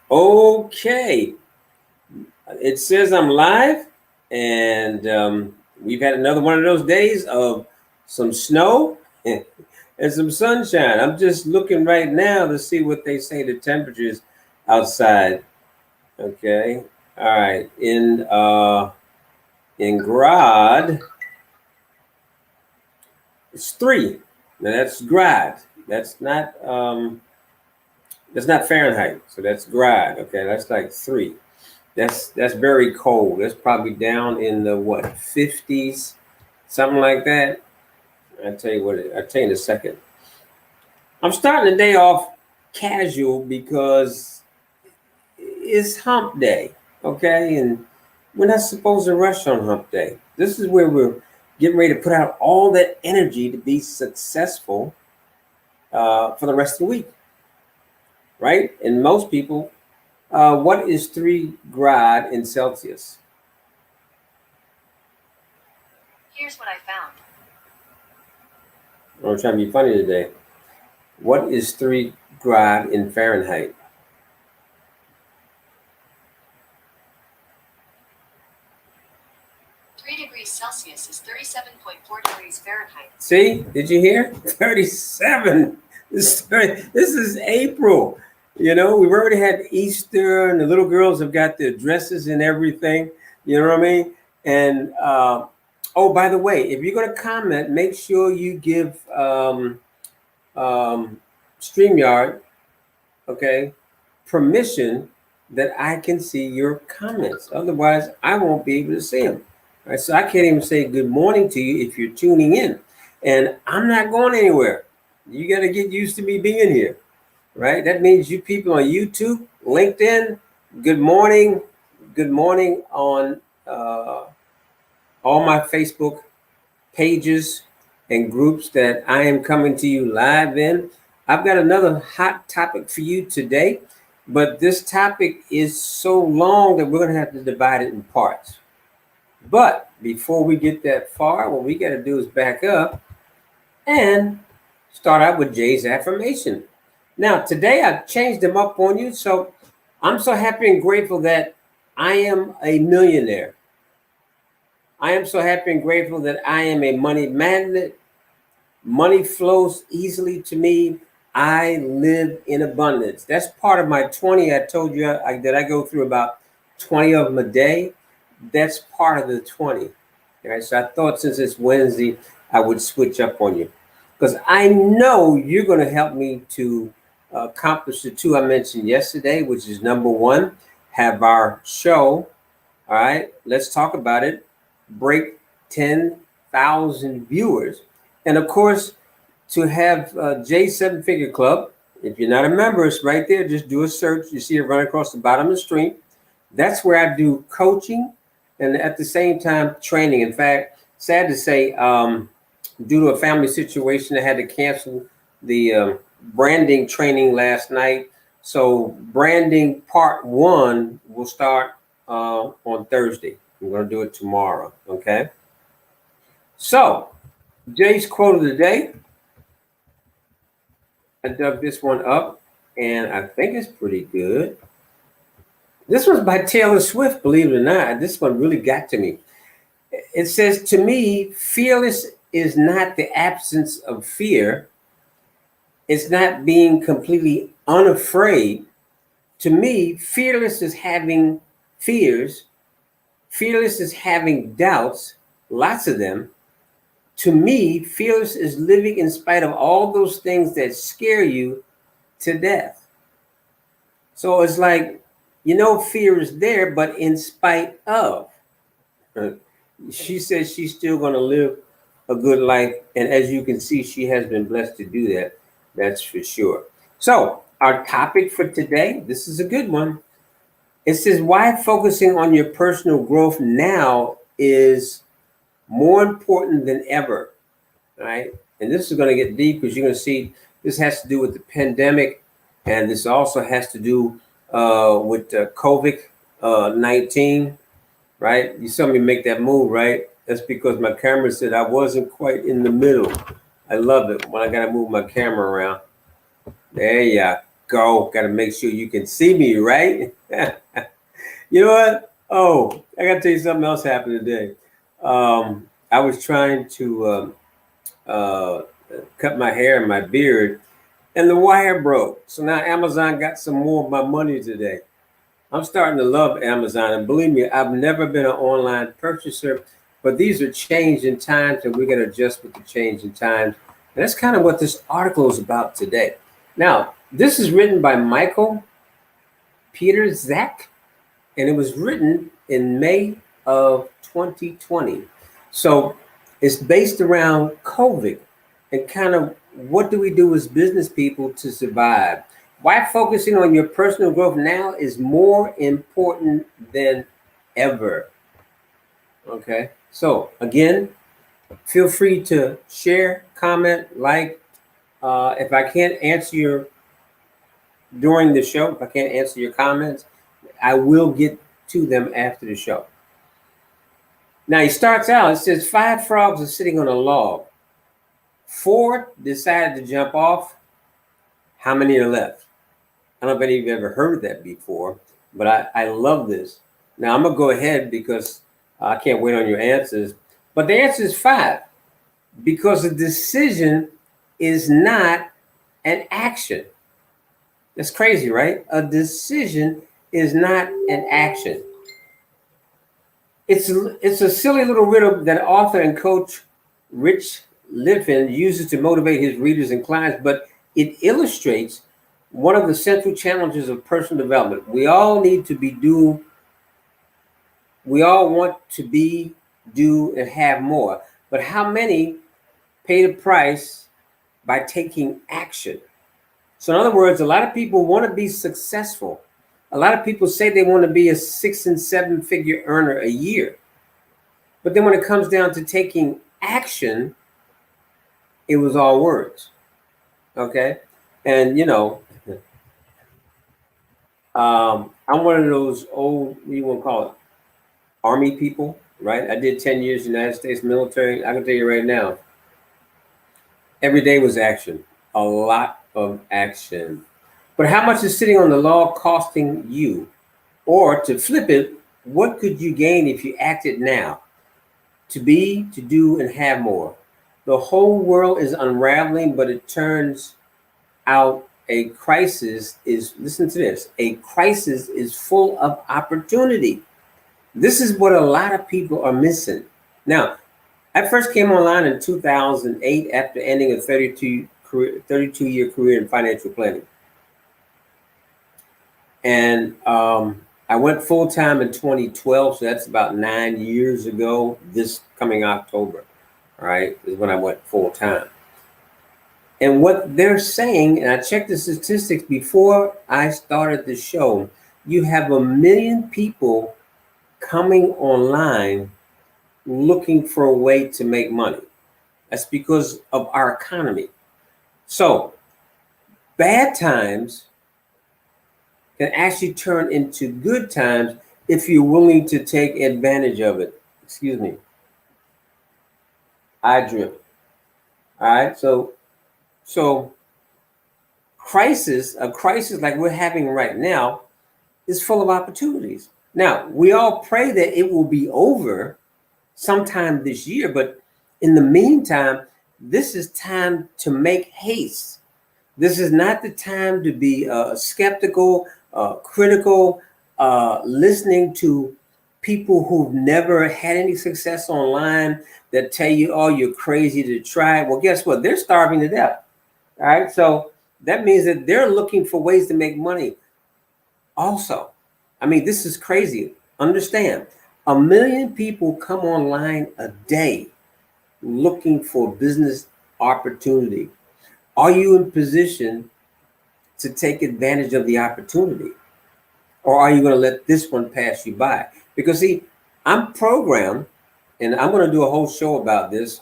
Okay, it says I'm live, and we've had another one of those days of some snow and some sunshine. I'm just looking right now to see what they say the temperatures outside. Okay, all right. In Grad, it's 3. Now that's Grad. That's not that's not Fahrenheit. So that's Grad. Okay, that's like 3. That's very cold. That's probably down in the what 50s, something like that. I'll tell you in a second. I'm starting the day off casual because it's hump day, okay? And we're not supposed to rush on hump day. This is where we're getting ready to put out all that energy to be successful for the rest of the week, right? And most people, what is 3 grad in Celsius? Here's what I found. I'm trying to be funny today. What is 3 grad in Fahrenheit? 3 degrees Celsius is 37.4 degrees Fahrenheit. See, did you hear? 37. This is April. You know, we've already had Easter, and the little girls have got their dresses and everything. You know what I mean? And oh, by the way, if you're going to comment, make sure you give StreamYard, okay, permission that I can see your comments. Otherwise, I won't be able to see them. All right, so I can't even say good morning to you if you're tuning in. And I'm not going anywhere. You got to get used to me being here, right? That means you people on YouTube, LinkedIn, good morning. Good morning on all my Facebook pages and groups that I am coming to you live in. I've got another hot topic for you today, but this topic is so long that we're going to have to divide it in parts. But before we get that far, what we got to do is back up and start out with Jay's affirmation. Now, today I've changed them up on you, so I'm so happy and grateful that I am a millionaire. I am so happy and grateful that I am a money magnet. Money flows easily to me. I live in abundance. That's part of my 20. I told you that I go through about 20 of them a day. That's part of the 20. All right. So I thought since it's Wednesday, I would switch up on you because I know you're going to help me to accomplish the 2 I mentioned yesterday, which is number 1, have our show. All right. Let's talk about it. Break 10,000 viewers. And of course, to have J 7-Figure Club, if you're not a member, it's right there. Just do a search. You see it run across the bottom of the screen. That's where I do coaching and at the same time training. In fact, sad to say, due to a family situation, I had to cancel the branding training last night. So branding part 1 will start on Thursday. I'm going to do it tomorrow. Okay. So Jay's quote of the day. I dug this one up, and I think it's pretty good. This one's by Taylor Swift, believe it or not. This one really got to me. It says, to me, fearless is not the absence of fear. It's not being completely unafraid. To me, fearless is having fears. Fearless is having doubts, lots of them. To me, fearless is living in spite of all those things that scare you to death. So it's like, fear is there, but in spite of. She says she's still going to live a good life. And as you can see, she has been blessed to do that. That's for sure. So our topic for today, this is a good one. It says, why focusing on your personal growth now is more important than ever. Right? And this is going to get deep because you're going to see this has to do with the pandemic, and this also has to do with COVID-19, right? You saw me make that move, right? That's because my camera said I wasn't quite in the middle. I love it when I got to move my camera around. There you are. go. Got to make sure you can see me, right? You know what? Oh, I got to tell you something else happened today. I was trying to uh, cut my hair and my beard, and the wire broke. So now Amazon got some more of my money today. I'm starting to love Amazon, and believe me, I've never been an online purchaser, but these are changing times, and we're going to adjust with the changing times. And that's kind of what this article is about today. Now, this is written by Michael Peter Zach, and it was written in May of 2020. So it's based around COVID and kind of what do we do as business people to survive? Why focusing on your personal growth now is more important than ever. Okay. So again, feel free to share, comment, like. If I can't answer your during the show, if I can't answer your comments, I will get to them after the show. Now he starts out, it says 5 frogs are sitting on a log. 4 decided to jump off. How many are left? I don't know if any of you have ever heard that before, but I love this. Now I'm gonna go ahead because I can't wait on your answers. But the answer is 5, because a decision is not an action. That's crazy, right? A decision is not an action. It's a silly little riddle that author and coach Rich Liffin uses to motivate his readers and clients, but it illustrates one of the central challenges of personal development. We all want to be, do, and have more. But how many pay the price by taking action? So in other words, a lot of people want to be successful. A lot of people say they want to be a 6 and 7 figure earner a year. But then when it comes down to taking action, it was all words. Okay. And I'm one of those old, what do you want to call it? Army people, right? I did 10 years United States military. I can tell you right now, every day was action, a lot of action. But how much is sitting on the log costing you? Or to flip it, what could you gain if you acted now? To be, to do, and have more. The whole world is unraveling, but it turns out a crisis is, listen to this, a crisis is full of opportunity. This is what a lot of people are missing. Now, I first came online in 2008 after ending a 32-year career in financial planning. And I went full-time in 2012, so that's about 9 years ago. This coming October, all right, is when I went full-time. And what they're saying, and I checked the statistics before I started the show, you have 1 million people coming online looking for a way to make money. That's because of our economy. So bad times can actually turn into good times if you're willing to take advantage of it. Excuse me. I drip. All right. So a crisis like we're having right now is full of opportunities. Now, we all pray that it will be over sometime this year, but in the meantime, this is time to make haste. This is not the time to be skeptical, critical, listening to people who've never had any success online that tell you, oh, you're crazy to try. Well, guess what? They're starving to death. All right. So that means that they're looking for ways to make money. Also, I mean, this is crazy. Understand, 1 million people come online a day looking for business opportunity. Are you in position to take advantage of the opportunity? Or are you going to let this one pass you by? Because see, I'm programmed, and I'm going to do a whole show about this,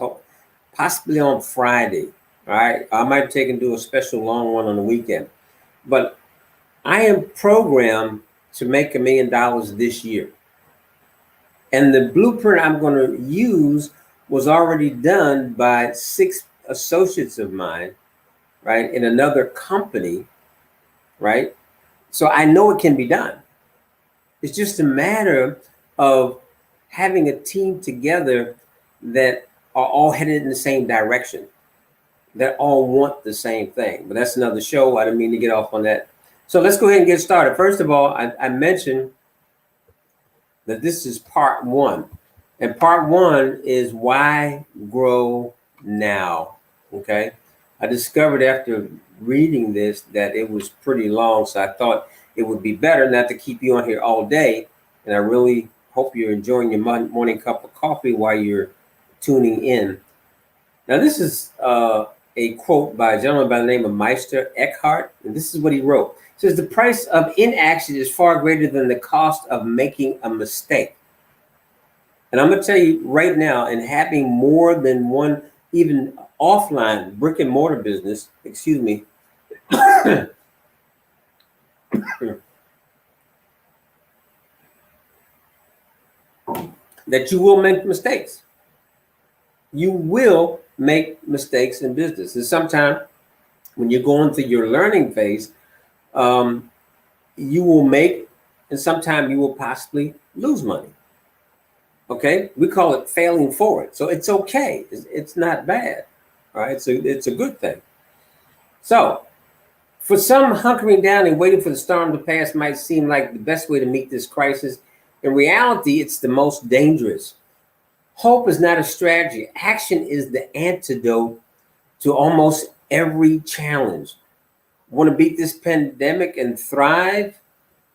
possibly on Friday. All right. I might take and do a special long one on the weekend. But I am programmed to make $1 million this year. And the blueprint I'm going to use was already done by 6 associates of mine, right, in another company. right? So I know it can be done. It's just a matter of having a team together that are all headed in the same direction, that all want the same thing. But that's another show. I didn't mean to get off on that. So let's go ahead and get started. First of all, I mentioned that this is part one. And part one is why grow now. Okay. I discovered after reading this that it was pretty long. So I thought it would be better not to keep you on here all day. And I really hope you're enjoying your morning cup of coffee while you're tuning in. Now, this is a quote by a gentleman by the name of Meister Eckhart. And this is what he wrote. It says, the price of inaction is far greater than the cost of making a mistake. And I'm going to tell you right now, in having more than one, even offline brick and mortar business, excuse me, that you will make mistakes. You will make mistakes in business. And sometimes when you're going through your learning phase, you will make, and sometimes you will possibly lose money. Okay, we call it failing forward. So it's okay. It's not bad. All right, so it's a good thing. So for some, hunkering down and waiting for the storm to pass might seem like the best way to meet this crisis. In reality, it's the most dangerous. Hope is not a strategy. Action is the antidote to almost every challenge. Want to beat this pandemic and thrive?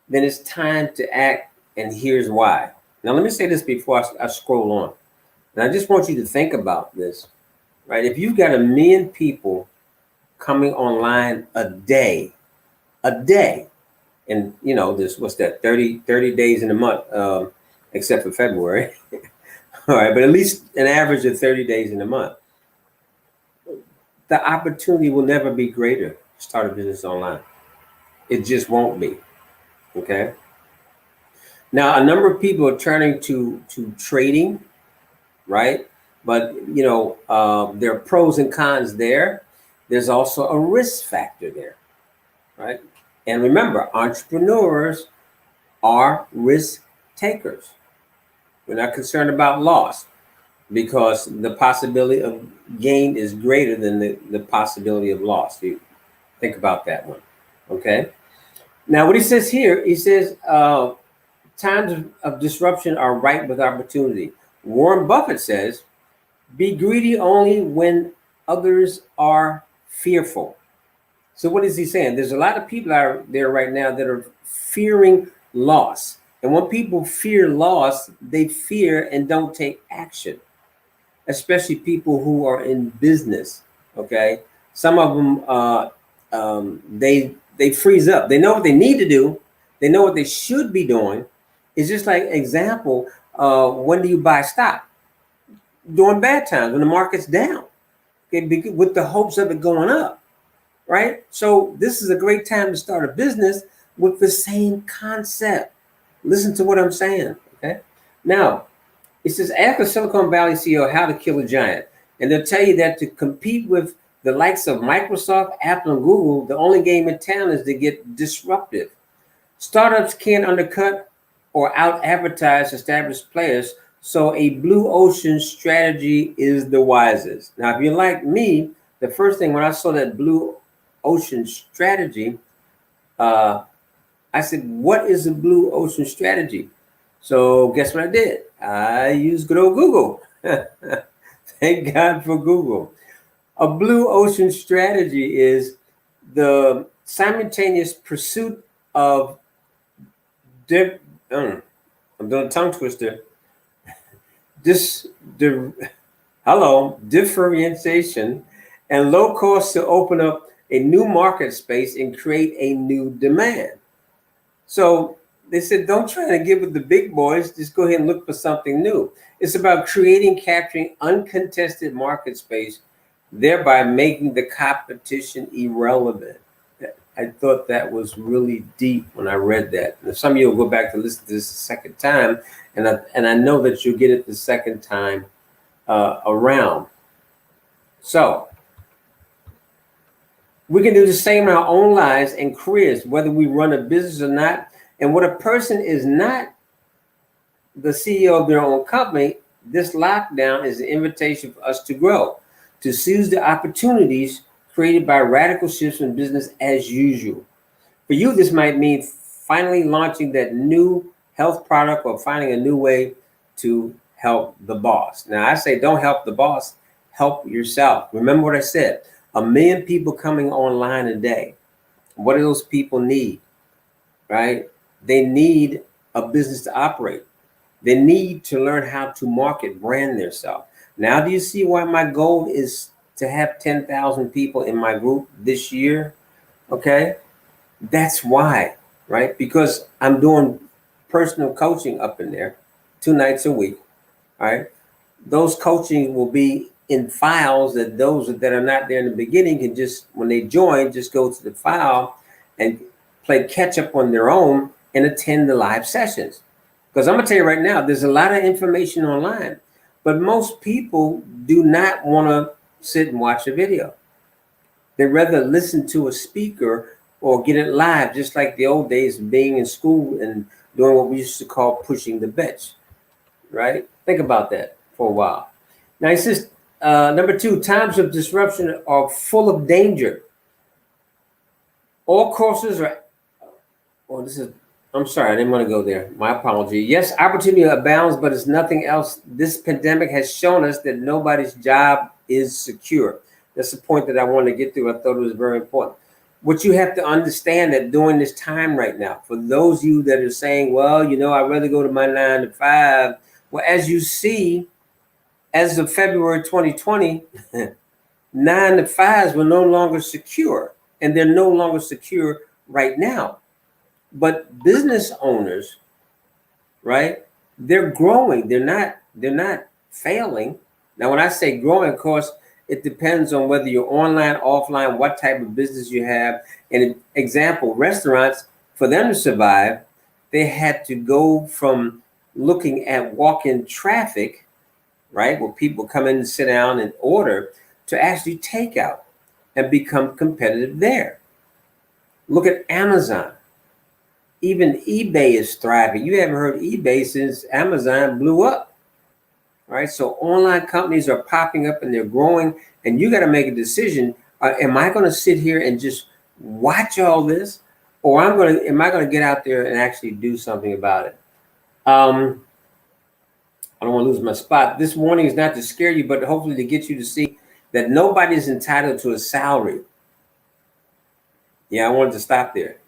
Then it's time to act, and here's why. Now, let me say this before I scroll on. And I just want you to think about this, right? If you've got 1 million people coming online a day, and you know, this, what's that, 30 days in a month, except for February. All right, but at least an average of 30 days in a month. The opportunity will never be greater to start a business online. It just won't be, okay? Now, a number of people are turning to trading, right? But, you know, there are pros and cons there. There's also a risk factor there, right? And remember, entrepreneurs are risk takers. We're not concerned about loss because the possibility of gain is greater than the possibility of loss. You think about that one, okay? Now, what he says here, he says, times of disruption are ripe with opportunity. Warren Buffett says, be greedy only when others are fearful. So what is he saying? There's a lot of people out there right now that are fearing loss. And when people fear loss, they fear and don't take action, especially people who are in business, okay? Some of them, they freeze up. They know what they need to do. They know what they should be doing. It's just like example, when do you buy stock? During bad times, when the market's down, okay, with the hopes of it going up, right? So this is a great time to start a business with the same concept. Listen to what I'm saying, okay? Now, it says, ask the Silicon Valley CEO how to kill a giant. And they'll tell you that to compete with the likes of Microsoft, Apple, and Google, the only game in town is to get disruptive. Startups can't undercut or out-advertise established players, so a blue ocean strategy is the wisest. Now, if you're like me, the first thing when I saw that blue ocean strategy, I said, what is a blue ocean strategy? So guess what I did? I used good old Google. Thank God for Google. A blue ocean strategy is the simultaneous pursuit of I'm doing a tongue twister. Differentiation and low cost to open up a new market space and create a new demand. So they said, don't try to get with the big boys. Just go ahead and look for something new. It's about creating, capturing uncontested market space, thereby making the competition irrelevant. I thought that was really deep when I read that. And some of you will go back to listen to this a second time, and I know that you'll get it the second time around. So We can do the same in our own lives and careers, whether we run a business or not. And what a person is not the CEO of their own company, this lockdown is an invitation for us to grow, to seize the opportunities created by radical shifts in business as usual. For you, this might mean finally launching that new health product or finding a new way to help the boss. Now, I say don't help the boss, help yourself. Remember what I said, 1 million people coming online a day. What do those people need, right? They need a business to operate. They need to learn how to market, brand themselves. Now, do you see why my goal is to have 10,000 people in my group this year? Okay. That's why, right? Because I'm doing personal coaching up in there 2 nights a week. All right. Those coaching will be in files that those that are not there in the beginning can just, when they join, just go to the file and play catch up on their own and attend the live sessions. Because I'm gonna tell you right now, there's a lot of information online, but most people do not want to sit and watch a video. They'd rather listen to a speaker or get it live, just like the old days of being in school and doing what we used to call pushing the bench, right? Think about that for a while. Now, he says, number 2, times of disruption are full of danger. All courses are, I'm sorry, I didn't want to go there. My apology. Yes, opportunity abounds, but it's nothing else. This pandemic has shown us that nobody's job is secure. That's the point that I wanted to get through. I thought it was very important. What you have to understand that during this time right now, for those of you that are saying, well, I'd rather go to my 9 to 5. Well, as you see, as of February 2020, 9 to 5s were no longer secure, and they're no longer secure right now. But business owners, right? They're growing. They're not failing. Now, when I say growing, of course, it depends on whether you're online, offline, what type of business you have. And example, restaurants, for them to survive, they had to go from looking at walk-in traffic, right, where people come in and sit down and order, to actually take out and become competitive there. Look at Amazon. Even eBay is thriving. You haven't heard eBay since Amazon blew up, right? So online companies are popping up and they're growing, and you got to make a decision. Am I going to sit here and just watch all this, or am I going to get out there and actually do something about it? I don't want to lose my spot. This warning is not to scare you, but hopefully to get you to see that nobody is entitled to a salary. Yeah, I wanted to stop there.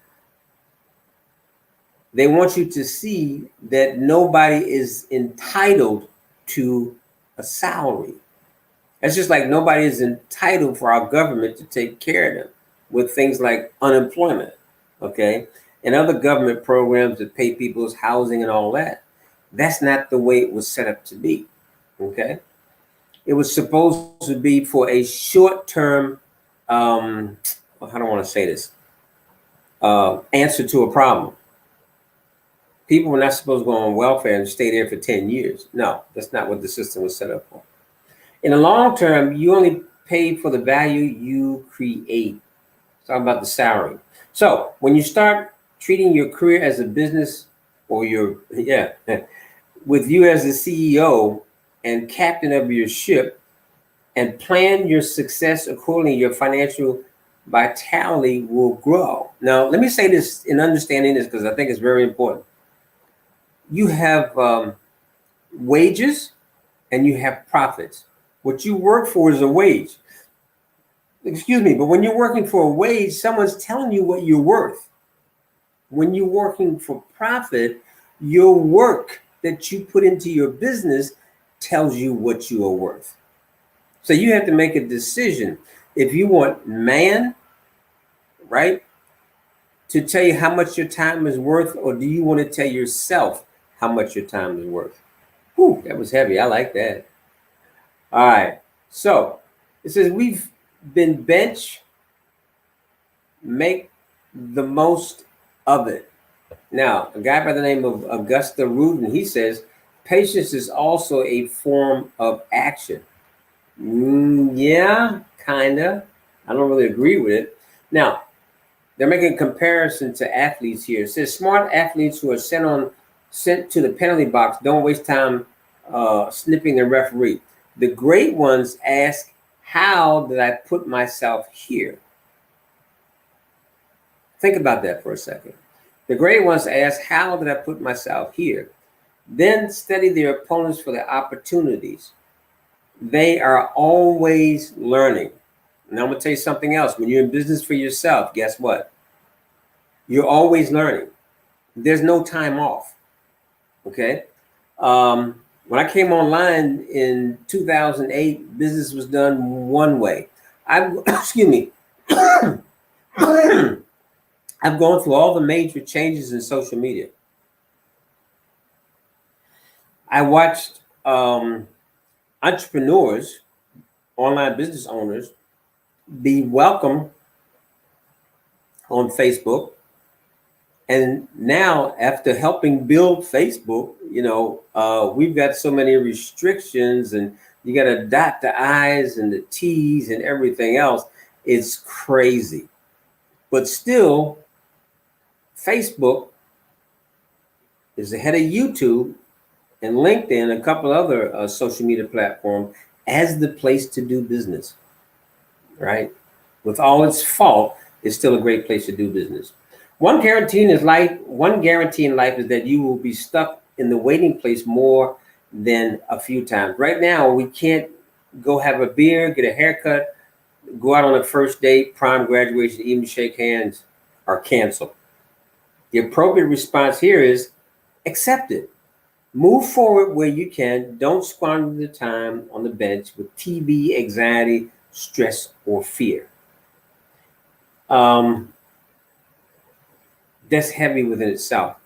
They want you to see that nobody is entitled to a salary. It's just like nobody is entitled for our government to take care of them with things like unemployment, okay? And other government programs that pay people's housing and all that. That's not the way it was set up to be, okay? It was supposed to be for a short-term, how do I want to say this? Answer to a problem. People were not supposed to go on welfare and stay there for 10 years. No, that's not what the system was set up for. In the long term, you only pay for the value you create. Talking about the salary. So when you start treating your career as a business, or with you as the CEO and captain of your ship, and plan your success accordingly, your financial vitality will grow. Now, let me say this in understanding this, because I think it's very important. You have wages and you have profits. What you work for is a wage. Excuse me, but when you're working for a wage, someone's telling you what you're worth. When you're working for profit, your work that you put into your business tells you what you are worth. So you have to make a decision. If you want man, right, to tell you how much your time is worth, or do you want to tell yourself how much your time is worth? Whew, that was heavy. I like that. All right. So it says we've been bench, make the most of it. Now, a guy by the name of Augusta Rudin, he says, patience is also a form of action. Yeah, kind of. I don't really agree with it. Now, they're making a comparison to athletes here. It says smart athletes who are sent to the penalty box don't waste time snipping the referee. The great ones ask, how did I put myself here? Think about that for a second. The great ones ask, how did I put myself here? Then study their opponents for the opportunities. They are always learning. And I'm going to tell you something else. When you're in business for yourself, guess what? You're always learning. There's no time off. Okay. When I came online in 2008, business was done one way. Excuse me. I've gone through all the major changes in social media. I watched entrepreneurs, online business owners, be welcome on Facebook. And now, after helping build Facebook, we've got so many restrictions, and you got to dot the I's and the T's and everything else. It's crazy. But still, Facebook is ahead of YouTube and LinkedIn, and a couple other social media platforms, as the place to do business, right? With all its fault, it's still a great place to do business. One guarantee in life is that you will be stuck in the waiting place more than a few times. Right now, we can't go have a beer, get a haircut, go out on a first date, prom, graduation, even shake hands, or cancel. The appropriate response here is accept it. Move forward where you can. Don't squander the time on the bench with TV, anxiety, stress, or fear. That's heavy within itself,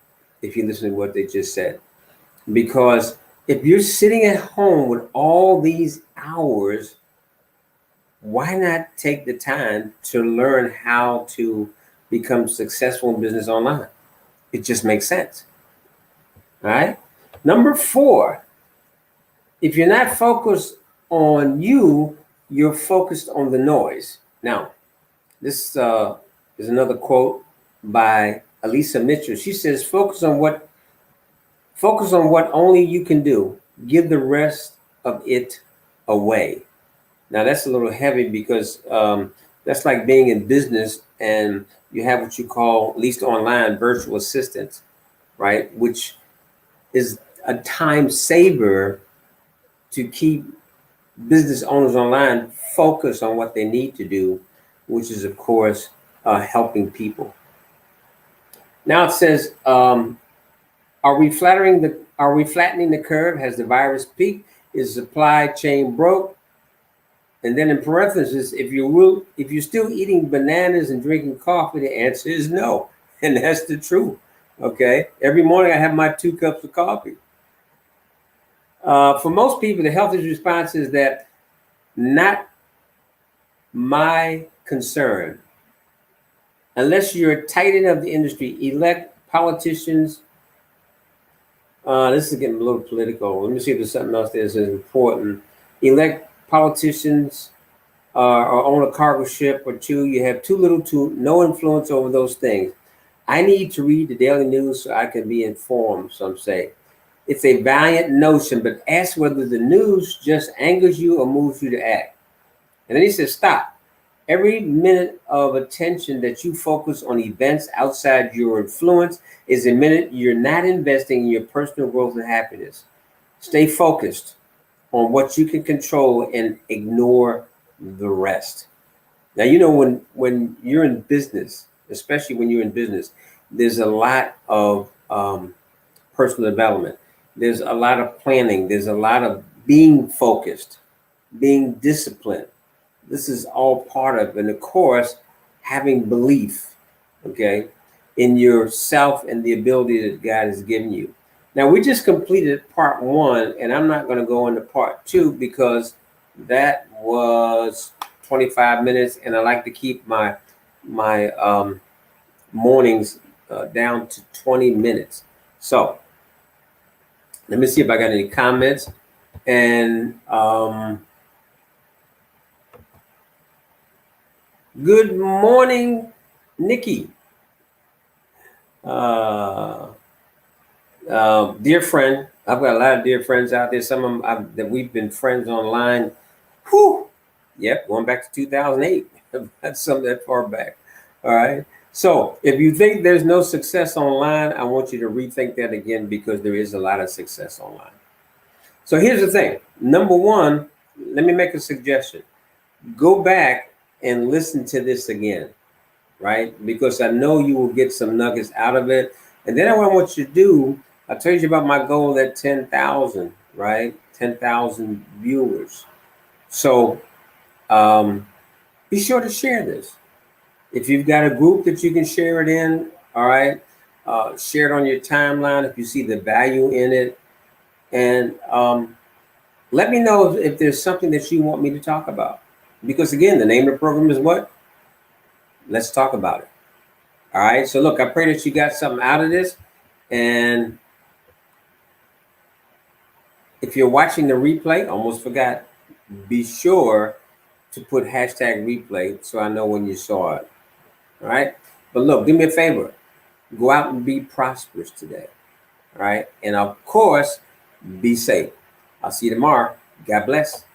if you listen to what they just said. Because if you're sitting at home with all these hours, why not take the time to learn how to become successful in business online? It just makes sense. All right. Number 4, if you're not focused on you, you're focused on the noise. Now, this is another quote by Elisa Mitchell. She says, focus on what only you can do. Give the rest of it away. Now, that's a little heavy because that's like being in business and you have what you call, at least online, virtual assistants, right? Which is a time saver to keep business owners online focused on what they need to do, which is, of course, helping people. Now it says, are we flattening the curve? Has the virus peaked? Is supply chain broke? And then in parentheses, if you're still eating bananas and drinking coffee, the answer is no. And that's the truth. Okay. Every morning I have my 2 cups of coffee. For most people, the healthiest response is that not my concern. Unless you're a titan of the industry, elect politicians. This is getting a little political. Let me see if there's something else that's important. Elect politicians or own a cargo ship or 2. You have too little to no influence over those things. I need to read the daily news so I can be informed, some say. It's a valiant notion, but ask whether the news just angers you or moves you to act. And then he says, stop. Every minute of attention that you focus on events outside your influence is a minute you're not investing in your personal growth and happiness. Stay focused on what you can control and ignore the rest. Now, when you're in business, especially when you're in business, there's a lot of personal development. There's a lot of planning. There's a lot of being focused, being disciplined. This is all part of, and of course, having belief, okay, in yourself and the ability that God has given you. Now, we just completed part 1, and I'm not going to go into part 2 because that was 25 minutes, and I like to keep my mornings down to 20 minutes. So let me see if I got any comments. And Good morning, Nikki. Uh, dear friend, I've got a lot of dear friends out there. Some of them that we've been friends online. Whew. Yep, going back to 2008. That's something that far back. All right. So if you think there's no success online, I want you to rethink that again because there is a lot of success online. So here's the thing. Number one, let me make a suggestion. Go back and listen to this again, right? Because I know you will get some nuggets out of it. And then what I want you to do, I told you about my goal at 10,000, right? 10,000 viewers. So be sure to share this. If you've got a group that you can share it in, all right, share it on your timeline if you see the value in it. And let me know if there's something that you want me to talk about. Because again, the name of the program is what? Let's talk about it. All right. So look, I pray that you got something out of this. And if you're watching the replay, almost forgot, be sure to put hashtag replay so I know when you saw it. All right. But look, do me a favor. Go out and be prosperous today. All right. And of course, be safe. I'll see you tomorrow. God bless.